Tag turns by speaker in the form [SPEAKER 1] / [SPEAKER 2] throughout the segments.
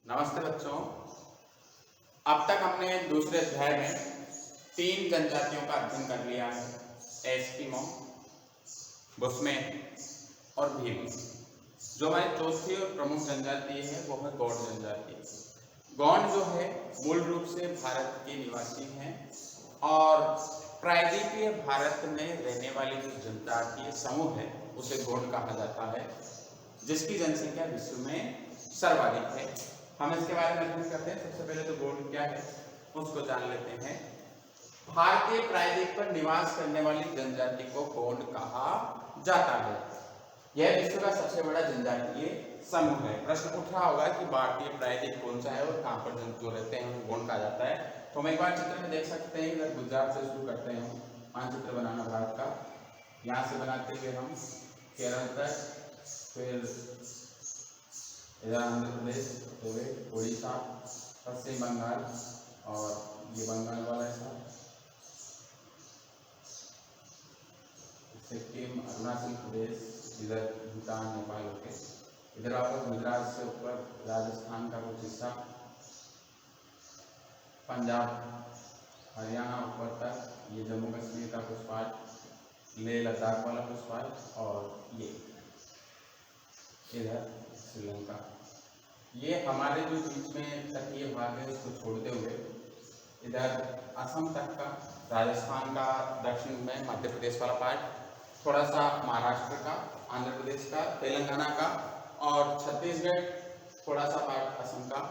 [SPEAKER 1] नमस्ते बच्चों। अब तक हमने दूसरे अध्याय में 3 जनजातियों का अध्ययन कर लिया है। एस्किमो, बुशमैन और भील। जो हमारी चौथी और प्रमुख जनजाति है वो है गौंड जनजाति। गौंड जो है मूल रूप से भारत के निवासी हैं और प्रायद्वीपीय भारत में रहने वाली जो जनजातीय समूह है उसे गौंड कहा जाता है, जिसकी जनसंख्या विश्व में सर्वाधिक है। हम इसके बारे में अध्ययन करते हैं। सबसे पहले तो गौंड क्या है उसको जान लेते हैं। भारतीय प्रायद्वीप पर निवास करने वाली जनजाति को गौंड कहा जाता है। यह विश्व का सबसे बड़ा जनजातीय समूह है। प्रश्न उठ रहा होगा कि भारतीय प्रायद्वीप कौन सा है और कहाँ पर जो रहते हैं उनको गौंड कहा जाता है। तो हम एक बार चित्र में देख सकते हैं। इधर गुजरात से शुरू करते हैं मानचित्र बनाना भारत का। यहाँ से बनाते हुए हम केरल तक, फिर इधर आंध्र प्रदेश, उड़ीसा, पश्चिम बंगाल और ये बंगाल वाला हिस्सा, सिक्किम, अरुणाचल प्रदेश, इधर भूटान, नेपाल होके इधर वापस गुजरात से ऊपर राजस्थान का कुछ हिस्सा, पंजाब, हरियाणा ऊपर तक, ये जम्मू कश्मीर का कुछ पार्ट, लेह लद्दाख वाला कुछ पार्ट और ये इधर श्रीलंका। ये हमारे जो बीच में तटीय भाग है उसको छोड़ते हुए इधर असम तक का, राजस्थान का दक्षिण में, मध्य प्रदेश वाला पार्ट, थोड़ा सा महाराष्ट्र का, आंध्र प्रदेश का, तेलंगाना का और छत्तीसगढ़, थोड़ा सा पार्ट असम का।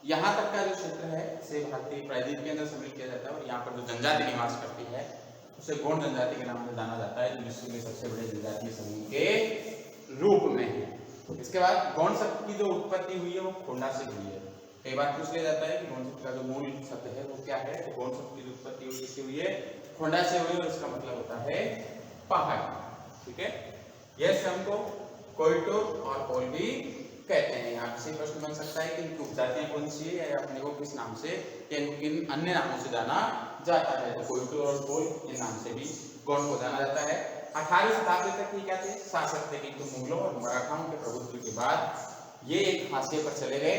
[SPEAKER 1] यहाँ तक का जो क्षेत्र है इसे भारतीय प्रायद्वीप के अंदर सम्मिलित किया जाता है और यहाँ पर जो जनजाति निवास करती है उसे गौंड जनजाति के नाम से जाना जाता है, जो विश्व के सबसे बड़े जनजातीय समूह के रूप में है। इसके बाद गौंड शब्द की जो उत्पत्ति हुई है वो खोंडा से हुई है। कई बार पूछ लिया जाता है कि गौंड शब्द का जो मूल शब्द है वो क्या है। तो गौंड शब्द की जो उत्पत्ति किससे हुई है? खोंडा से हुई और इसका मतलब होता है पहाड़। ठीक है, यह शब्द को कोयटो और कोल भी कहते हैं। यहाँ से प्रश्न बन सकता है कि इनकी उपजातियां कौन सी है या अपने को किस नाम से या किन अन्य नामों से जाना जाता है। तो कोयटो और कोल इन नाम से भी गौंड को जाना जाता है। 18वीं शताब्दी तक ये क्या थे? शासक थे, किंतु मुगलों और मराठाओं के प्रभुत्व के बाद ये एक हाशिए पर चले गए।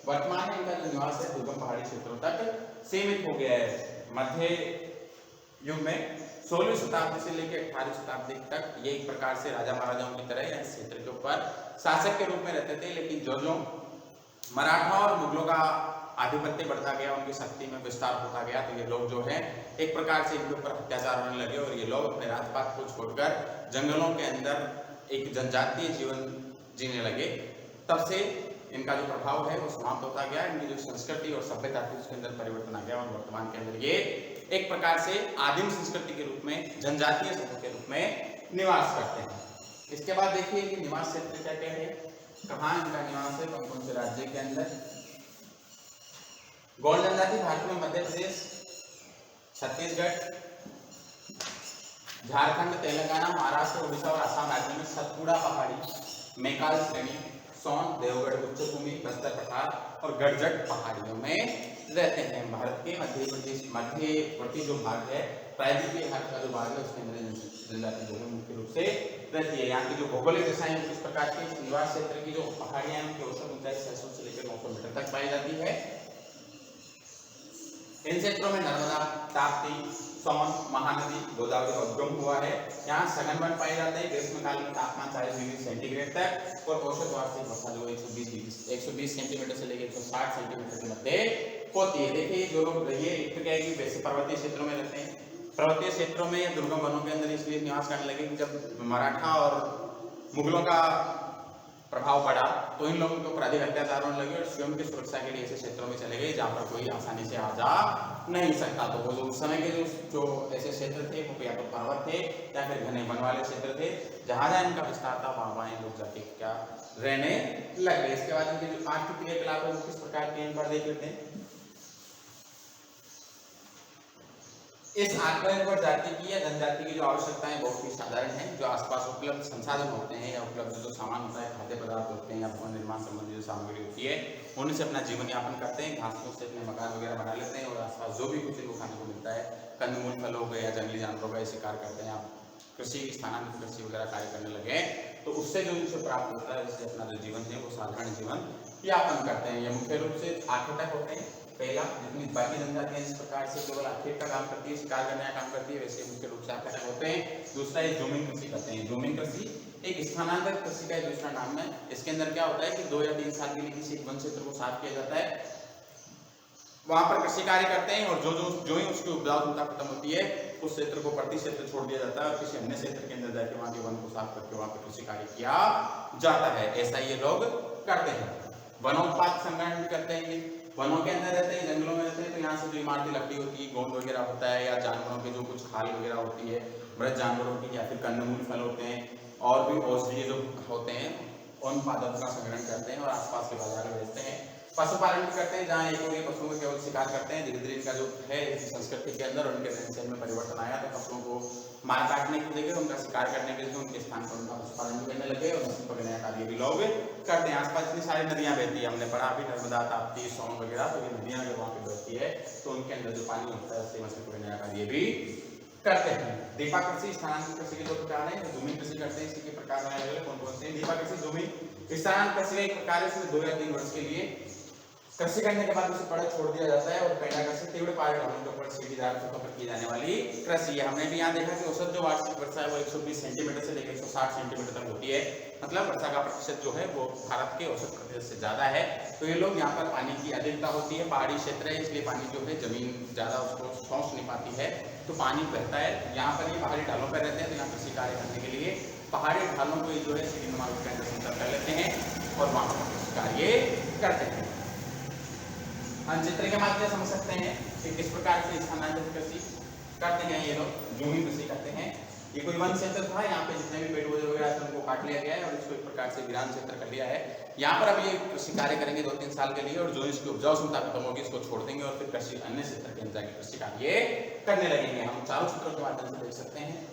[SPEAKER 1] वर्तमान में इनका जो निवास है दुर्गम पहाड़ी क्षेत्रों तक सीमित हो गया है। मध्य युग में 16वीं शताब्दी से लेकर 18वीं शताब्दी तक ये एक प्रकार से राजा महाराजाओं की तरह इस क्षेत्र के ऊपर शासक के रूप में रहते थे। लेकिन जो जो मराठा और मुगलों का आधिपत्य बढ़ता गया, उनकी शक्ति में विस्तार होता गया, तो ये लोग जो है एक प्रकार से इनके ऊपर अत्याचार होने लगे और ये लोग अपने राजपाट को छोड़कर जंगलों के अंदर एक जनजातीय जीवन जीने लगे। तब से इनका जो प्रभाव है वो समाप्त होता गया। इनकी जो संस्कृति और सभ्यता थी उसके अंदर परिवर्तन आ गया और वर्तमान के अंदर ये एक प्रकार से आदिम संस्कृति के रूप में, जनजातीय समूह के रूप में निवास करते हैं। इसके बाद देखिए कि निवास क्षेत्र क्या क्या है, कहाँ इनका निवास है, कौन कौन से राज्य के अंदर। गौंड जनजाति भारत में मध्य प्रदेश, छत्तीसगढ़, झारखंड, तेलंगाना, महाराष्ट्र, उड़ीसा और असम राज्य में सतपुड़ा पहाड़ी, मैकाल श्रेणी, सोन, देवगढ़ उच्चभूमि, बस्तर पठार और गड़जट पहाड़ियों में रहते हैं। भारत के मध्यवर्ती जो भाग है, प्रायद्वीपीय भारत का जो भाग है उसके अंदर जनजाति जो है मुख्य रूप से रहती है। यहाँ की जो भौगोलिक दशाएं किस प्रकार की, निवास क्षेत्र की जो पहाड़ियां उनकी औसत ऊंचाई 600 से लेकर 900 मीटर तक पाई जाती है। इन क्षेत्रों में नर्मदा, ताप्ती, सोन, महानदी, गोदावरी का उद्गम हुआ है। यहाँ सघन वन पाए जाते हैं। ग्रीष्मकाल में तापमान 40 डिग्री सेंटीग्रेड तक और औसत वार्षिक वर्षा जो 120 सेंटीमीटर से लेकर 160 सेंटीमीटर के मध्य होती है। देखिए जो लोग ये क्या है कि वैसे पर्वतीय क्षेत्रों में रहते हैं। पर्वतीय क्षेत्रों में या दुर्गम वनों के अंदर इसलिए निवास करने लगे कि जब मराठा और मुगलों का प्रभाव पड़ा तो इन लोगों के ऊपर अधिक अत्याचार होने लगे और स्वयं की सुरक्षा के लिए ऐसे क्षेत्रों में चले गए जहाँ पर कोई आसानी से आ जा नहीं सकता। तो वो जो उस समय के जो ऐसे क्षेत्र थे वो या तो पर्वत थे या फिर घने वन वाले क्षेत्र थे। जहाँ जहाँ इनका विस्तार था वहाँ लोग जाके क्या रहने लगे। इसके बाद इनके जो आर्थिक क्रियाकलाप है वो किस प्रकार के, इन पर देख लेते हैं। इस आत्मनिर्भर जाति की या जनजाति की जो आवश्यकताएं बहुत ही साधारण हैं। जो आसपास उपलब्ध संसाधन होते हैं या उपलब्ध जो सामान होता है, खाद्य पदार्थ होते हैं या भवन निर्माण संबंधी जो सामग्री होती है उन्हीं से अपना जीवन यापन करते हैं। घास फूस से अपने मकान वगैरह बना लेते हैं और आसपास जो भी कुछ इनको खाने को मिलता है, कंदमूल, फल हो गए या जंगली जानवरों का शिकार करते हैं। आप कृषि स्थानांतरित कृषि वगैरह कार्य करने लगे तो उससे जो इनसे प्राप्त होता है, इससे अपना जो जीवन है वो साधारण जीवन यापन करते हैं। ये मुख्य रूप आखेटक होते हैं। पहला, जितनी बाकी जनजातियां इस प्रकार से केवल आखेट का काम करती है, शिकार करने का काम करती है, वैसे मुख्य रूप से आखेटक होते हैं। दूसरा ये जूमिंग कृषि करते हैं। जूमिंग कृषि एक स्थानांतरित कृषि का दूसरा नाम है। इसके अंदर क्या होता है कि 2 या 3 साल के लिए किसी एक वन क्षेत्र को साफ किया जाता है, वहां पर कृषि कार्य करते हैं, और जो ही उसकी उपजाऊ क्षमता खत्म होती है उस क्षेत्र को प्रति क्षेत्र छोड़ दिया जाता है और किसी अन्य क्षेत्र के अंदर जाकर वहां के वन को साफ करके वहां पर कृषि कार्य किया जाता है। ऐसा ये लोग करते हैं। वनोत्पाद संग्रहण करते हैं। ये वनों के अंदर रहते हैं, जंगलों में रहते हैं, तो यहाँ से जो इमारती लकड़ी होती है, गोंद वगैरह होता है, या जानवरों के जो कुछ खाल वगैरह होती है, मृत जानवरों की, या फिर कंदमूल फल होते हैं, और भी औषधीय जो होते हैं, उन पादपों का संग्रहण करते हैं और आसपास के बाजार में बेचते हैं। पशुपालन भी करते हैं, जहाँ एक हो गए पशुओं का केवल शिकार करते हैं। धीरे धीरे इनका जो है संस्कृति के अंदर उनके रहन सहन में परिवर्तन आया, तो पशुओं को मार काटने की जगह उनका शिकार करने के लिए उनके स्थान पर उनका पशुपालन भी करने लगे और नस्ल पकड़ने का कार्य भी लोग करते हैं। आसपास इतनी सारी नदियां बहती है, हमने पढ़ा अभी नर्मदा, ताप्ती, सोन वगैरह, तो ये नदियां अगर वहाँ पे बहती है तो उनके अंदर जो पानी होता है उससे मछली पकड़ने का कार्य भी करते हैं। दीपा कृषि, स्थानांतरित कृषि के 2 प्रकार हैं। जूमिंग कृषि करते हैं, इसी के प्रकार कौन कौन से हैं? दीपा कृषि, जूमिंग। स्थानांतरित कृषि का एक प्रकार है, इसमें 2 या 3 वर्ष के लिए कृषि करने के बाद उसे पड़ा छोड़ दिया जाता है। और पेड़ा कृषि तीव्र पहाड़ी ढलानों के ऊपर सीढ़ीदार फसलों पर की जाने वाली कृषि है। हमने भी यहाँ देखा कि औसत जो वार्षिक वर्षा है वो 120 सेंटीमीटर से लेकर 160 सेंटीमीटर तक होती है। मतलब वर्षा का प्रतिशत जो है वो भारत के औसत प्रतिशत से ज्यादा है। तो ये लोग यहाँ पर पानी की अधिकता होती है, पहाड़ी क्षेत्र है, इसलिए पानी जो है जमीन ज्यादा उसको सोच नहीं पाती है, तो पानी बहता है। यहाँ पर ये पहाड़ी ढालों पर रहते हैं, तो यहाँ कृषि कार्य करने के लिए पहाड़ी ढालों को जो है सीढ़ीनुमा रूप के अंदर संचार कर लेते हैं और वहां पर कृषि कार्य करते हैं। हम चित्र के माध्यम से समझ सकते हैं कि किस प्रकार से स्थानांतरित कृषि करते हैं। ये लोग जूमिंग कृषि करते हैं। ये कोई वन क्षेत्र था, यहाँ पे जितने भी पेड़ पौधे वगैरह थे उनको काट लिया गया है और इसको एक प्रकार से वीरान क्षेत्र कर लिया है। यहाँ पर अब ये कृषि कार्य करेंगे 2-3 साल के लिए, और जो इसकी उपजाऊ क्षमता खत्म होगी इसको छोड़ देंगे और फिर कृषि अन्य क्षेत्र के अंदर कृषि कार्य करने लगेंगे। हम चारों चित्रों के माध्यम से देख सकते हैं।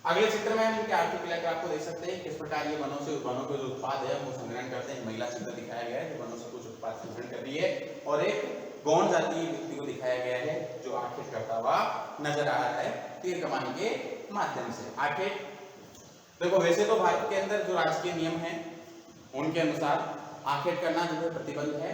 [SPEAKER 1] अगले चित्र में हम इनके आर्थिक क्रिया आपको देख सकते हैं किस प्रकार ये वनों के जो उत्पाद है वो संग्रहण करते हैं। महिला चित्र दिखाया गया है जो वनों से कुछ उत्पाद संग्रहण कर रही है, और एक गौण जातीय व्यक्ति को दिखाया गया है जो आखेट करता हुआ नजर आ रहा है तीर कमाने के माध्यम से। आखेट देखो, वैसे तो भारत के अंदर जो राजकीय नियम है उनके अनुसार आखेट करना जो है प्रतिबंध है।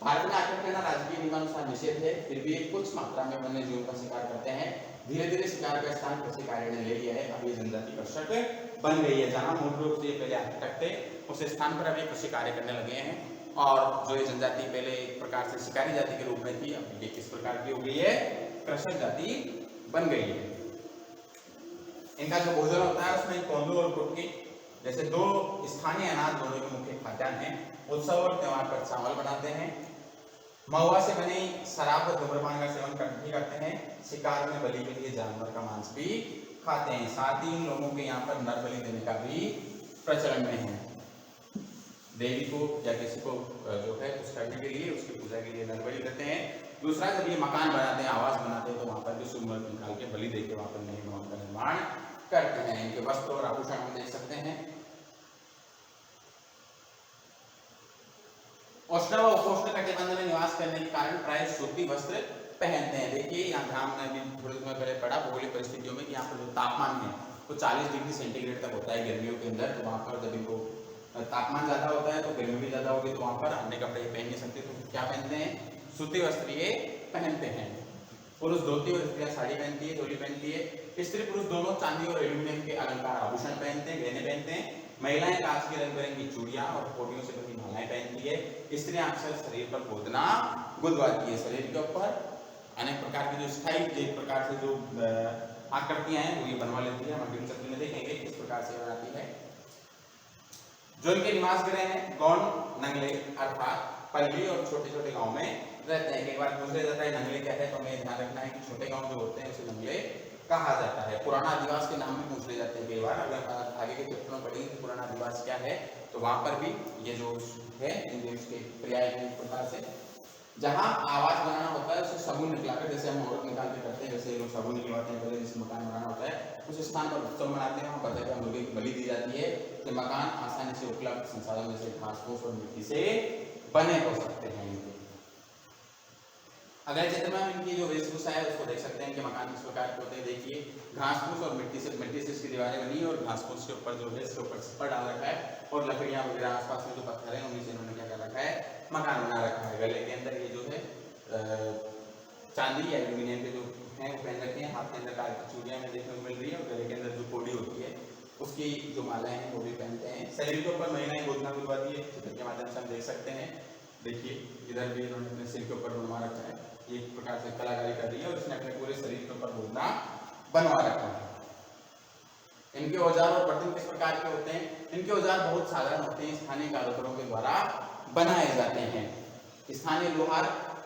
[SPEAKER 1] भारत में आखेट करना राजकीय नियमानुसार निषेध है, फिर भी कुछ मात्रा में वन्य जीवों का शिकार करते हैं। धीरे धीरे शिकार का स्थान कृषि कार्य ने ले लिया है। अब ये जनजाति कर्षक बन गई है। जहां मूल रूप से ये पहले आखेटक थे उस स्थान पर अब ये कृषि कार्य करने लगे हैं, और जो ये जनजाति पहले एक प्रकार से शिकारी जाति के रूप में थी, अब ये किस प्रकार की हो गई है? कृषक जाति बन गई है। इनका जो भोजन होता है उसमें कोंदू और कुटकी जैसे 2 स्थानीय अनाज दोनों के मुख्य खाद्यान्न हैं। उत्सव और त्योहार पर चावल बनाते हैं। महुआ से बनी शराब और धूम्रपान का सेवन करते हैं। शिकार में बलि के लिए जानवर का मांस भी खाते हैं। साथ ही इन लोगों के यहाँ पर नर बलि देने का भी प्रचलन में है। देवी को या किसी को जो है कुछ करने के लिए, उसकी पूजा के लिए नर बलि देते हैं। दूसरा, जब ये मकान बनाते हैं, आवास बनाते हैं, तो वहां पर भी शुभ मुहूर्त निकाल के बलि देकर वहां पर नए भवन का निर्माण करते हैं। इनके वस्त्र और आभूषण हम देख सकते हैं। उष्ण व उपोष्ण कटिबंध में निवास करने के कारण प्राय सूती वस्त्र पहनते हैं। देखिए यहाँ ध्यान में भी थोड़ी समय पहले पढ़ा भौगोलिक परिस्थितियों में कि यहाँ पर जो तापमान है वो 40 डिग्री सेंटीग्रेड तक होता है गर्मियों के अंदर। तो वहाँ पर जब इनको तापमान ज्यादा होता है तो गर्मी भी ज्यादा होगी, तो वहाँ पर अन्य कपड़े पहन नहीं सकते, तो क्या पहनते हैं? सूती वस्त्र ये पहनते हैं। पुरुष धोती और स्त्रियां साड़ी पहनती है, चोली पहनती है। स्त्री पुरुष दोनों चांदी और एल्यूमिनियम के अलंकार आभूषण पहनते हैं, गहने पहनते हैं। महिलाएं कांच की रंग बिरंगी चूड़ियां और पोटियों से बनी मालाएं पहनती है। स्त्रियां अक्सर शरीर पर गोदना गुदवाती है। शरीर के ऊपर अनेक प्रकार की जो स्थायी एक प्रकार से जो आकृतियां हैं वो ये बनवा लेती है। हम अगले चित्र में देखेंगे किस प्रकार से बनाती है। जो इनके निवास गृह हैं गौण नंगले अर्थात पल्ली और छोटे छोटे गांव में रहते हैं। एक बार पूछ लिया जाता है नंगले क्या है, तो हमें ध्यान रखना है कि छोटे गांव जो होते हैं उसे नंगले कहा जाता है। पुराना आदिवास के नाम भी पूछ ले जाते हैं कई बार। अगर आगे के चित्रों में पढ़ेंगे पुराना आदिवास क्या है, तो वहां पर भी ये जो है इसके पर्याय एक प्रकार से जहाँ आवास बनाना होता है उसे सबून निकलाकर, जैसे हम औरत निकाल के करते हैं वैसे लोग सबून निकलवाते हैं। पहले जिस मकान बनाना होता है उस स्थान पर उत्सव मनाते हैं, वहाँ बतख या मुर्गे की बलि दी जाती है कि मकान आसानी से उपलब्ध संसाधन जैसे घास फूस और मिट्टी से बने हो सकते हैं। अगले चित्र में हम इनकी जो वेशभूषा है उसको देख सकते हैं कि मकान किस प्रकार के होते हैं। देखिए घास फूस और मिट्टी से इसकी दीवारें बनी और घास फूस के ऊपर जो है इसके ऊपर छप्पर डाल रखा है और लकड़ियां वगैरह आसपास में जो पत्थर है उन्हीं से इन्होंने क्या कर रखा है, मकान बना रखा है। गले के अंदर ये जो है चांदी या एल्यूमिनियम के जो हैं वो पहन रखे हैं, हाथ के अंदर काली की चूड़ियां में देखने को मिल रही है और गले के अंदर जो कोड़ी होती है उसकी जो मालाएं हैं वो भी पहनते हैं। शरीर के ऊपर महिलाएं गोदना गुदवा दी है, चित्र के माध्यम से हम देख सकते हैं। देखिए इधर भी इन्होंने अपने सिर के ऊपर बनवा रखा है, ये एक प्रकार से कलाकारी कर रही है और इसने अपने पूरे शरीर के ऊपर गोदना बनवा रखा है। इनके औजार और बर्तन किस प्रकार के होते हैं? इनके औजार बहुत साधारण होते हैं, स्थानीय कारीगरों के द्वारा बनाए जाते हैं। स्थानीय लोहार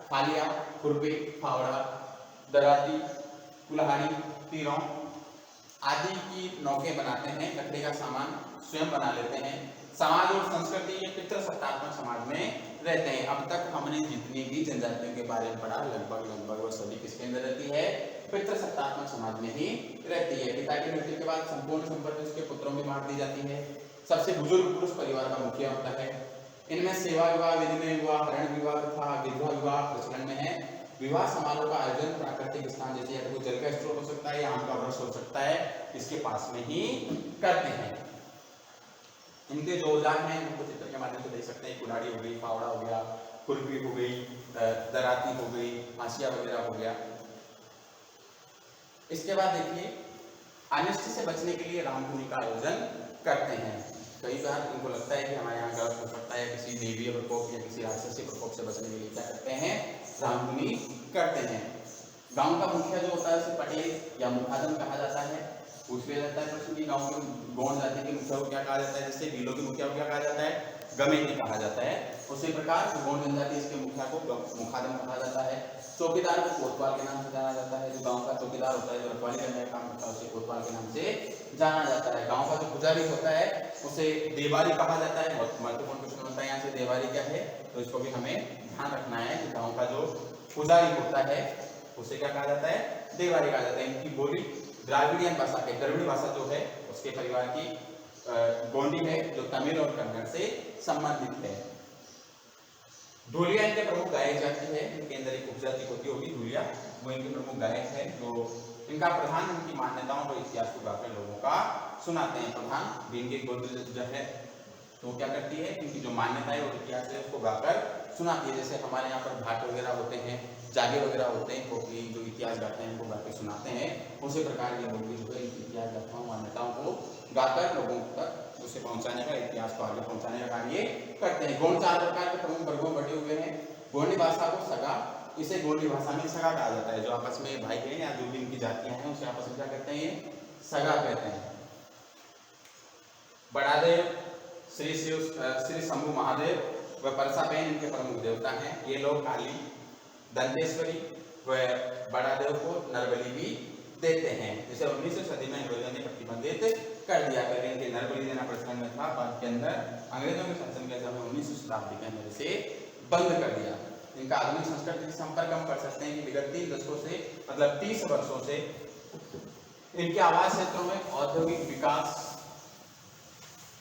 [SPEAKER 1] फालिया, खुरपी, फावड़ा, दराती, कुल्हाड़ी, तीरों आदि की नौकें बनाते हैं। लकड़ी का सामान स्वयं बना लेते हैं। समाज और संस्कृति ये पितृसत्तात्मक समाज में रहते हैं। अब तक हमने जितनी भी जनजातियों के बारे में पढ़ा लगभग वो सभी किसके अंदर रहती है? पितृसत्तात्मक समाज में ही रहती है। पिता की मृत्यु के बाद संपूर्ण संपत्ति उसके पुत्रों में बांट दी जाती है। सबसे बुजुर्ग पुरुष परिवार का मुखिया होता है। इनमें सेवा विवाह, विधि विवाह, हरण विवाह तथा विधवा विवाह प्रचलन में है। विवाह समारोह का आयोजन प्राकृतिक स्थान जैसे कोई जल का स्रोत हो सकता है या आम का वृक्ष हो सकता है, इसके पास में ही करते हैं। इनके जो औजार हैं उनको चित्र के माध्यम से देख सकते हैं। कुल्हाड़ी हो गई, फावड़ा हो गया, खुरपी हो गई, दराती हो गई, हाशिया वगैरह हो गया। इसके बाद देखिए अनिष्ट से बचने के लिए रामधुनी का आयोजन करते हैं। कई बार इनको लगता है कि हमारे यहाँ गलत हो सकता है, किसी देवी प्रकोप या किसी राक्षसी प्रकोप से बचने के लिए क्या करते हैं? रामधुनी करते हैं। गांव का मुखिया जो होता है उसे पटेल या मुखादम कहा जाता है। पूछ लिया जाता है प्रश्न कि गांव के गौड़ जाति के मुखिया को क्या कहा जाता है? जैसे भीलों के मुखिया को क्या कहा जाता है? गमेटी कहा जाता है। उसी प्रकार गौड़ जनजाति इसके मुखिया को मुखादम कहा जाता है। चौकीदार को कोतवाल के नाम से जाना जाता है। जो गांव का चौकीदार होता है, जो रखवाली करने का काम करता है, उसे कोतवाल के नाम से जाना जाता है। गांव का जो पुजारी होता है उसे देवारी कहा जाता है। बहुत महत्वपूर्ण क्वेश्चन होता है यहाँ से, देवारी क्या है? तो इसको भी हमें ध्यान रखना है कि गांव का जो पुजारी होता है उसे क्या कहा जाता है? देवारी कहा जाता है। इनकी बोली द्राविडियन भाषा के, द्रविड़ भाषा जो है उसके परिवार की गोंडी है, जो तमिल और कन्नड़ से संबंधित है। ढोलिया इनके प्रमुख गायक जाति है। इनके अंदर एक उपजाति होती होगी ढोलिया, वो इनके प्रमुख गायक है। जो इनका प्रधान इनकी मान्यताओं और इतिहास को गाकर लोगों का सुनाते हैं। प्रधान भी इनके गोत्र जो है तो क्या करती है? इनकी जो मान्यता है और इतिहास है उसको गाकर सुनाती है। जैसे हमारे यहाँ पर भाट वगैरह होते हैं, जागे वगैरह होते हैं, क्योंकि जो इतिहास गाते हैं उनको गाकर सुनाते हैं। उसी प्रकार ये लोग भी जो है इतिहास गाथाओं मान्यताओं को गाकर लोगों तक उसे पहुंचाने का, इतिहास को आगे पहुंचाने का कार्य करते हैं। गौड़ 4 प्रकार के प्रमुख वर्गों में बटे हुए हैं। गोंडी भाषा को सगा, इसे गोंडी भाषा में सगा कहा जाता है। जो आपस में भाई बहन या जो भी इनकी जातियां हैं उसे आपस में क्या कहते हैं? सगा कहते हैं। बड़ादेव, श्री शंभु महादेव व परसाबेन इनके प्रमुख देवता हैं। ये लोग काली, दंतेश्वरी व बड़ादेव को नरबली भी देते हैं। जिसे 19वीं सदी में अंग्रेजों ने प्रतिबंधित कर दिया। पहले इनके नरबली देना प्रचलन में था, बाद के अंदर अंग्रेजों के शासन के समय 19वीं शताब्दी के अंदर इसे बंद कर दिया। इनका आधुनिक संस्कृति से संपर्क हम कर सकते हैं कि विगत 3 दशकों से मतलब 30 वर्षों से इनके आवास क्षेत्रों में औद्योगिक विकास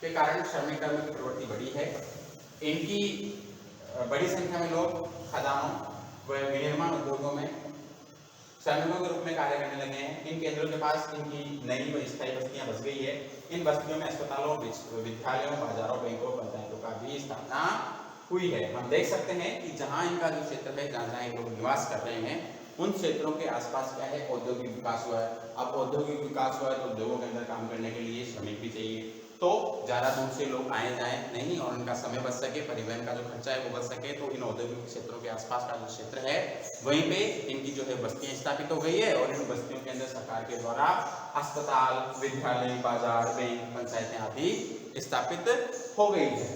[SPEAKER 1] के कारण श्रमिक कर्म की प्रवृत्ति बढ़ी है। इनकी बड़ी संख्या में लोग खदानों व विनिर्माण उद्योगों में श्रमिकों के रूप में कार्य करने लगे हैं। इन केंद्रों के पास इनकी नई व स्थायी बस्तियां बस गई है। इन बस्तियों में अस्पतालों, विद्यालयों, बाजारों, बैंकों, पंचायतों का भी स्थापना हुई है। हम देख सकते हैं कि जहां इनका जो क्षेत्र है, जहां लोग निवास कर रहे हैं, उन क्षेत्रों के आसपास क्या है? औद्योगिक विकास हुआ है। अब औद्योगिक विकास हुआ है तो उद्योगों के अंदर काम करने के लिए श्रमिक भी चाहिए, तो ज्यादा दूर से लोग आए जाए नहीं और उनका समय बच सके, परिवहन का जो खर्चा है वो बच सके, तो इन औद्योगिक क्षेत्रों के आसपास का जो क्षेत्र है वहीं पे इनकी जो है बस्तियां स्थापित हो गई है। और इन बस्तियों के अंदर सरकार के द्वारा अस्पताल, विद्यालय, बाजार, बैंक, पंचायतें आदि स्थापित हो गई है।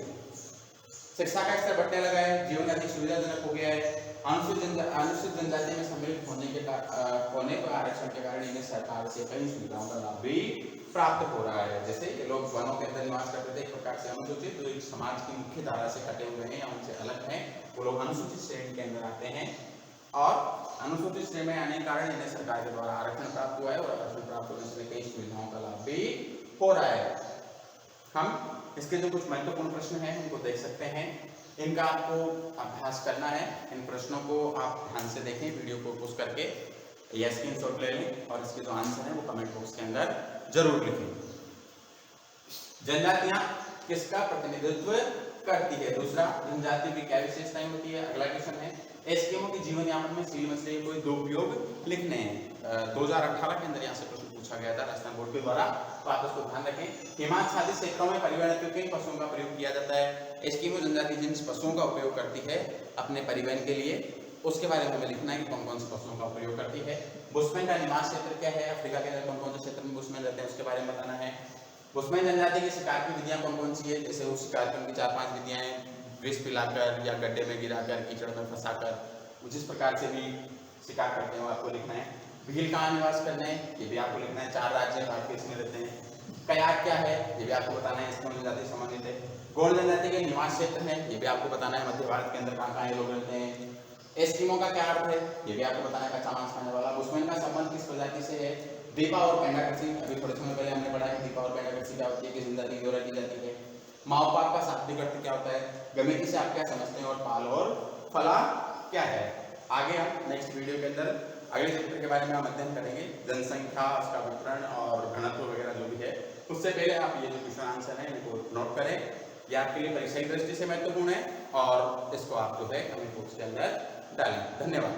[SPEAKER 1] शिक्षा का स्तर बढ़ने लगा है, जीवन अधिक सुविधाजनक हो गया है। अनुसूचित जनजाति में सम्मिलित होने पर आरक्षण के कारण इन्हें सरकार से कई सुविधाओं का लाभ भी प्राप्त हो रहा है। जैसे ये लोग वनों के अंदर निवास करते थे, एक प्रकार से अनुसूचित, जो एक समाज की मुख्य धारा से कटे हुए हैं या उनसे अलग हैं, वो लोग अनुसूचित श्रेणी के अंदर आते हैं। और अनुसूचित श्रेणी में आने के कारण इन्हें सरकार के द्वारा आरक्षण प्राप्त हुआ है और आरक्षण प्राप्त होने से कई सुविधाओं का लाभ भी हो रहा है। हम इसके जो कुछ महत्वपूर्ण प्रश्न हैं उनको देख सकते हैं। इनका आपको अभ्यास करना है। इन प्रश्नों को आप ध्यान से देखें, वीडियो को पोस्ट करके या स्क्रीनशॉट ले लें और इसके जो आंसर है वो कमेंट बॉक्स के अंदर जरूर लिखें। जनजातियां किसका प्रतिनिधित्व करती है? दूसरा, जनजाति की क्या विशेषताएं होती है? अगला क्वेश्चन एस्किमो की जीवन यापन में सील मछली कोई 2 उपयोग लिखने हैं। 2018 के अंदर यहाँ से प्रश्न पूछा गया था राजस्थान बोर्ड के द्वारा, तो आप इसको ध्यान रखें। हिमाच्छादित क्षेत्रों में परिवहन के किन पशुओं का प्रयोग किया जाता है? एस्किमो जनजाति जिन पशुओं का उपयोग करती है अपने परिवहन के लिए, उसके बारे में हमें लिखना है कि कौन कौन से पशुओं का प्रयोग करती है। बुशमैन का निवास क्षेत्र क्या है? अफ्रीका के अंदर कौन कौन से क्षेत्र में बुशमैन रहते हैं उसके बारे में बताना है। बुशमैन जनजाति की शिकार की विधियां कौन कौन सी है? जैसे उस शिकार की उनकी 4-5 विधियां हैं, विष पिलाकर या गड्ढे में गिराकर, कीचड़ में फंसाकर, जिस प्रकार से भी शिकार करते हैं वो आपको लिखना है। भील कहाँ निवास करते हैं ये भी आपको लिखना है। 4 राज्य भारत के इसमें रहते हैं। कयाक क्या है ये भी आपको बताना है, एस्किमो जनजाति से संबंधित है। गोंड जनजाति के निवास क्षेत्र है ये भी आपको बताना है, मध्य भारत के अंदर कहाँ कहाँ ये लोग रहते हैं। एस्किमो का क्या अर्थ है ये भी आपको बताना है, कच्चा मांस खाने वाला। बुशमैन का संबंध किस प्रजाति से है? दीपा और पेंडाकसी। अभी थोड़े समय पहले हमने पढ़ा है दीपा और पेंडाकसी क्या होती है, किस जनजाति द्वारा की जाती है। माओपाक का शाब्दिक अर्थ क्या होता है? गमेती से आप क्या समझते हैं, और पाल और फला क्या है? आगे हम नेक्स्ट वीडियो के अंदर अगले चैप्टर के बारे में हम अध्ययन करेंगे, जनसंख्या, उसका वितरण और घनत्व वगैरह जो भी है। उससे पहले आप ये जो क्वेश्चन आंसर है इनको नोट करें, ये आपके लिए परीक्षा की दृष्टि से महत्वपूर्ण है और इसको आप जो है कमेंट बॉक्स के अंदर डालें। धन्यवाद।